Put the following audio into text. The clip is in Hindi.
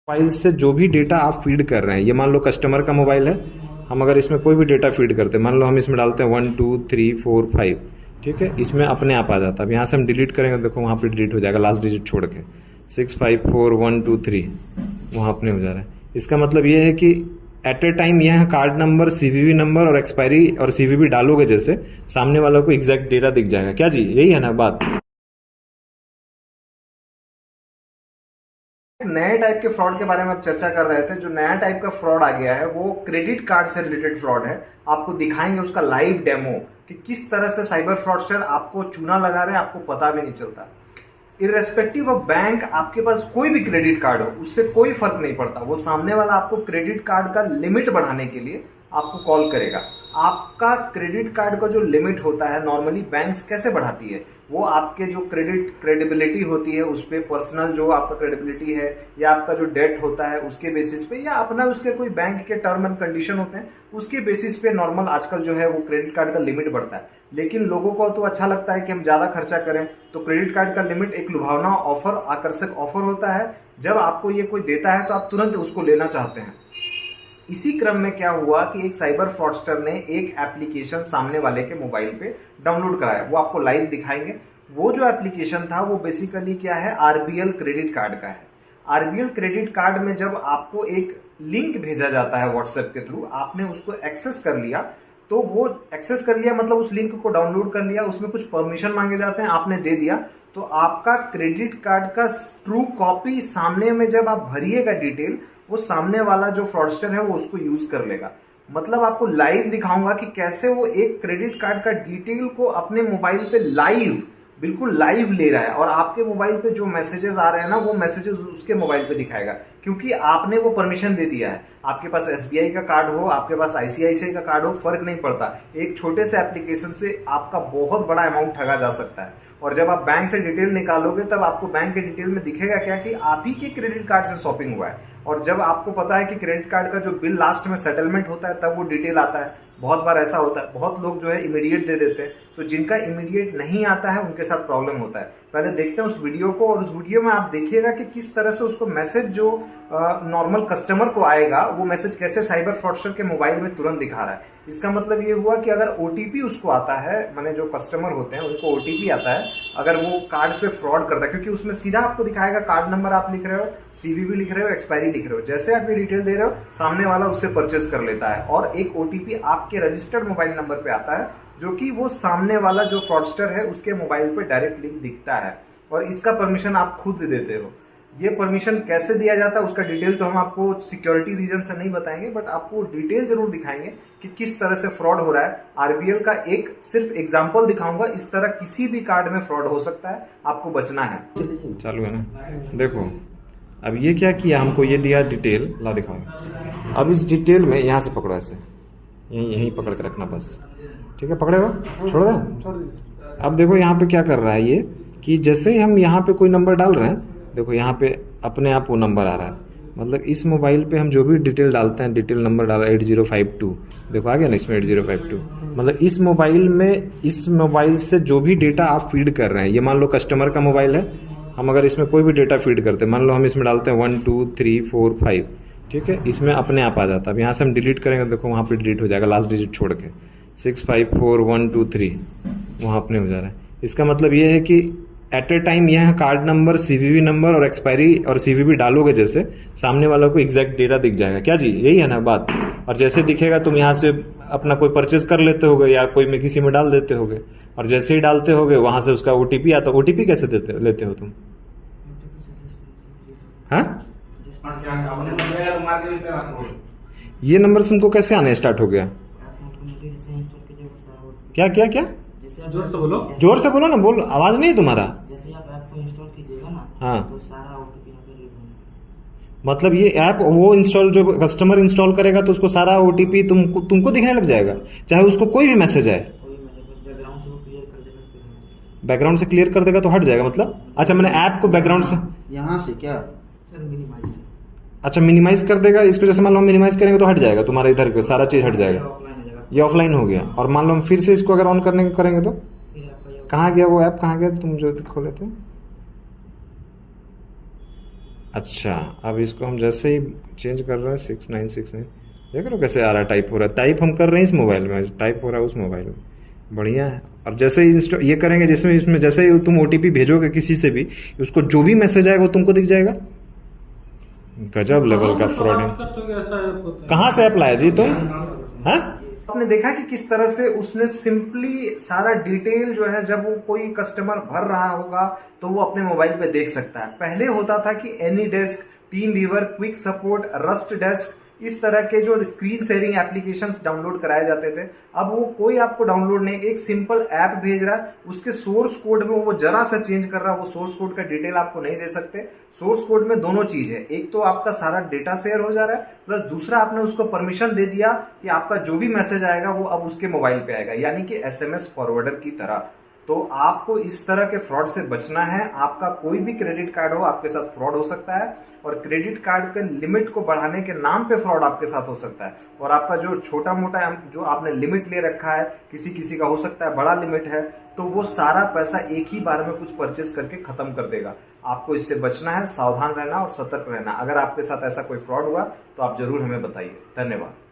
मोबाइल से जो भी डेटा आप फीड कर रहे हैं, ये मान लो कस्टमर का मोबाइल है, हम अगर इसमें कोई भी डेटा फीड करते हैं, मान लो हम इसमें डालते हैं 1 2 3 4 5, ठीक है, इसमें अपने आप आ जाता है। अब यहाँ से हम डिलीट करेंगे, देखो वहाँ पे डिलीट हो जाएगा लास्ट डिजिट छोड़ के, 6 5 4 1 2 3 वहाँ अपने हो जा रहा है। इसका मतलब ये है कि एट ए टाइम यह कार्ड नंबर, सीवीवी नंबर और एक्सपायरी और सीवीवी डालोगे जैसे, सामने वालों को एग्जैक्ट डेटा दिख जाएगा। क्या जी, यही है ना बात? नए टाइप के फ्रॉड के बारे में आप चर्चा कर रहे थे। जो नया टाइप का फ्रॉड आ गया है वो क्रेडिट कार्ड से रिलेटेड फ्रॉड है। आपको दिखाएंगे उसका लाइव डेमो कि किस तरह से साइबर फ्रॉडस्टर आपको चूना लगा रहे हैं, आपको पता भी नहीं चलता। इररेस्पेक्टिव ऑफ बैंक, आपके पास कोई भी क्रेडिट कार्ड हो, उससे कोई फर्क नहीं पड़ता। वो सामने वाला आपको क्रेडिट कार्ड का लिमिट बढ़ाने के लिए आपको कॉल करेगा। आपका क्रेडिट कार्ड का जो लिमिट होता है नॉर्मली बैंक्स कैसे बढ़ाती है, वो आपके जो क्रेडिबिलिटी होती है उस पर, पर्सनल जो आपका क्रेडिबिलिटी है या आपका जो डेट होता है उसके बेसिस पे, या अपना उसके कोई बैंक के टर्म एंड कंडीशन होते हैं उसके बेसिस पे नॉर्मल आजकल जो है वो क्रेडिट कार्ड का लिमिट बढ़ता है। लेकिन लोगों को तो अच्छा लगता है कि हम ज्यादा खर्चा करें, तो क्रेडिट कार्ड का लिमिट एक लुभावना ऑफर, आकर्षक ऑफर होता है। जब आपको ये कोई देता है तो आप तुरंत उसको लेना चाहते हैं। इसी क्रम में क्या हुआ कि एक साइबर फ्रॉडस्टर ने एक एप्लीकेशन सामने वाले के मोबाइल पे डाउनलोड कराया। वो आपको लाइव दिखाएंगे। वो जो एप्लीकेशन था वो बेसिकली क्या है, आरबीएल क्रेडिट कार्ड का है। आरबीएल क्रेडिट कार्ड में जब आपको एक लिंक भेजा जाता है व्हाट्सएप के थ्रू, आपने उसको एक्सेस कर लिया, तो वो एक्सेस कर लिया मतलब उस लिंक को डाउनलोड कर लिया, उसमें कुछ परमिशन मांगे जाते हैं, आपने दे दिया, तो आपका क्रेडिट कार्ड का ट्रू कॉपी सामने में जब आप भरिएगा डिटेल, वो सामने वाला जो फ्रॉडस्टर है वो उसको यूज कर लेगा। मतलब आपको लाइव दिखाऊंगा कि कैसे वो एक क्रेडिट कार्ड का डिटेल को अपने मोबाइल पे लाइव, बिल्कुल लाइव ले रहा है, और आपके मोबाइल पे जो मैसेजेस आ रहे हैं ना वो मैसेजेस उसके मोबाइल पे दिखाएगा, क्योंकि आपने वो परमिशन दे दिया है। आपके पास एसबीआई का कार्ड हो, आपके पास आईसीआईसीआई का कार्ड हो, फर्क नहीं पड़ता। एक छोटे से एप्लीकेशन से आपका बहुत बड़ा अमाउंट ठगा जा सकता है। और जब आप बैंक से डिटेल निकालोगे तब आपको बैंक के डिटेल में दिखेगा क्या कि आप ही के क्रेडिट कार्ड से शॉपिंग हुआ है। और जब आपको पता है कि क्रेडिट कार्ड का जो बिल लास्ट में सेटलमेंट होता है तब वो डिटेल आता है। बहुत बार ऐसा होता है, बहुत लोग जो है इमीडिएट दे देते हैं, तो जिनका इमीडिएट नहीं आता है उनके साथ प्रॉब्लम होता है। पहले देखते हैं उस वीडियो को, और उस वीडियो में आप देखिएगा कि किस तरह से उसको मैसेज जो नॉर्मल कस्टमर को आएगा, वो मैसेज कैसे साइबर फ्रॉडस्टर के मोबाइल में तुरंत दिखा रहा है। इसका मतलब ये हुआ कि अगर ओटीपी उसको आता है, माने जो कस्टमर होते हैं उनको ओटीपी आता है, अगर वो कार्ड से फ्रॉड करता है, क्योंकि उसमें सीधा आपको दिखाएगा कार्ड नंबर आप लिख रहे हो, सीवीवी लिख रहे हो, एक्सपायरी लिख रहे हो, जैसे आप ये डिटेल दे रहे हो सामने वाला उससे परचेज कर लेता है, और एक ओटीपी आपके रजिस्टर्ड मोबाइल नंबर पे आता है, जो कि वो सामने वाला जो फ्रॉडस्टर है उसके मोबाइल पे डायरेक्ट लिंक दिखता है। और इसका परमिशन आप खुद देते हो। ये परमिशन कैसे दिया जाता है उसका डिटेल तो हम आपको सिक्योरिटी रीजन से नहीं बताएंगे, बट आपको डिटेल जरूर दिखाएंगे कि किस तरह से फ्रॉड हो रहा है। आरबीएल का एक सिर्फ एग्जांपल दिखाऊंगा, इस तरह किसी भी कार्ड में फ्रॉड हो सकता है, आपको बचना है। चालू है ना, देखो अब ये क्या किया, हमको ये दिया डिटेल, ला दिखाओ। अब इस डिटेल में यहाँ से पकड़ो, ऐसे यहीं पकड़ के रखना बस, ठीक है, पकड़ेगा, छोड़ दो। अब देखो यहाँ पे क्या कर रहा है ये, कि जैसे ही हम यहाँ पे कोई नंबर डाल रहे हैं, देखो यहाँ पे अपने आप वो नंबर आ रहा है। मतलब इस मोबाइल पे हम जो भी डिटेल डालते हैं, डिटेल नंबर डाला 8052, देखो आ गया ना इसमें 8052। मतलब इस मोबाइल से जो भी डेटा आप फीड कर रहे हैं, ये मान लो कस्टमर का मोबाइल है, हम अगर इसमें कोई भी डेटा फीड करते हैं, मान लो हम इसमें डालते हैं 1 2 3 4 5, ठीक है, इसमें अपने आप आ जाता है। अब यहाँ से हम डिलीट करेंगे, देखो वहाँ पे डिलीट हो जाएगा लास्ट डिजिट छोड़ के, 6 5 4 1 2 3 वहाँ अपने हो जा रहा है। इसका मतलब ये है कि एट ए टाइम यह कार्ड नंबर, सीवीवी नंबर और एक्सपायरी और सीवीवी डालोगे जैसे, सामने वालों को एग्जैक्ट डेटा दिख जाएगा। क्या जी, यही है ना बात? और जैसे दिखेगा तुम यहाँ से अपना कोई परचेज कर लेते होगे या कोई में किसी में डाल देते होगे, और जैसे ही डालते होगे वहां से उसका ओटीपी आता। ओटीपी कैसे लेते हो तुम? हाँ, ये नंबर तुमको कैसे आने स्टार्ट हो गया? क्या क्या क्या? जोर से बोलो ना, बोलो, आवाज नहीं है तुम्हारा। जैसे आप ऐप को इंस्टॉल कीजिएगा ना, हाँ, तो सारा ओटीपी यहाँ पे लिखूंगा। मतलब ये ऐप वो इंस्टॉल, जो कस्टमर इंस्टॉल करेगा तो उसको सारा ओटीपी तुमको दिखने लग जाएगा, चाहे उसको कोई भी मैसेज आए। कोई मैसेज बस बैकग्राउंड से वो क्लियर कर देगा, फिर हो जाएगा। बैकग्राउंड से क्लियर कर देगा तो हट जाएगा मतलब? अच्छा, मैंने ऐप को बैकग्राउंड से यहाँ से क्या सर मिनिमाइज से। अच्छा, मिनिमाइज कर देगा इसको। जैसे मान लो हम मिनिमाइज करेंगे तो हट जाएगा तुम्हारा, इधर को सारा चीज हट जाएगा, ऑफलाइन हो जाएगा। ये ऑफलाइन हो गया। और मान लो हम फिर से इसको अगर ऑन करेंगे तो फिर आपका ये कहाँ गया वो ऐप? कहाँ गया तुम जो खोले थे? अच्छा, अब इसको हम जैसे ही चेंज कर रहे हैं 6969, देख रहे हो कैसे आ रहा है, टाइप हो रहा है, टाइप हम कर रहे हैं इस मोबाइल में, टाइप हो रहा है उस मोबाइल में, बढ़िया है। और जैसे ही ये करेंगे, जिसमें इसमें जैसे ही तुम OTP भेजोगे किसी से भी, उसको जो भी मैसेज आएगा वो तुमको दिख जाएगा। गजब लेवल का फ्रॉड है। कहाँ से ऐप लाया जी तुम? हाँ, आपने देखा कि किस तरह से उसने सिंपली सारा डिटेल जो है, जब वो कोई कस्टमर भर रहा होगा तो वो अपने मोबाइल पे देख सकता है। पहले होता था कि AnyDesk, TeamViewer, quick support, RustDesk, इस तरह के जो स्क्रीन शेयरिंग एप्लीकेशंस डाउनलोड कराए जाते थे। अब वो कोई आपको डाउनलोड नहीं, एक सिंपल ऐप भेज रहा है, उसके सोर्स कोड में वो जरा सा चेंज कर रहा है, वो सोर्स कोड का डिटेल आपको नहीं दे सकते। सोर्स कोड में दोनों चीज है, एक तो आपका सारा डेटा शेयर हो जा रहा है, प्लस दूसरा आपने उसको परमिशन दे दिया कि आपका जो भी मैसेज आएगा वो अब उसके मोबाइल पे आएगा, यानी कि SMS फॉरवर्डर की तरह। तो आपको इस तरह के फ्रॉड से बचना है। आपका कोई भी क्रेडिट कार्ड हो, आपके साथ फ्रॉड हो सकता है, और क्रेडिट कार्ड के लिमिट को बढ़ाने के नाम पे फ्रॉड आपके साथ हो सकता है। और आपका जो छोटा मोटा जो आपने लिमिट ले रखा है, किसी किसी का हो सकता है बड़ा लिमिट है, तो वो सारा पैसा एक ही बार में कुछ परचेस करके खत्म कर देगा। आपको इससे बचना है, सावधान रहना और सतर्क रहना। अगर आपके साथ ऐसा कोई फ्रॉड हुआ तो आप जरूर हमें बताइए। धन्यवाद।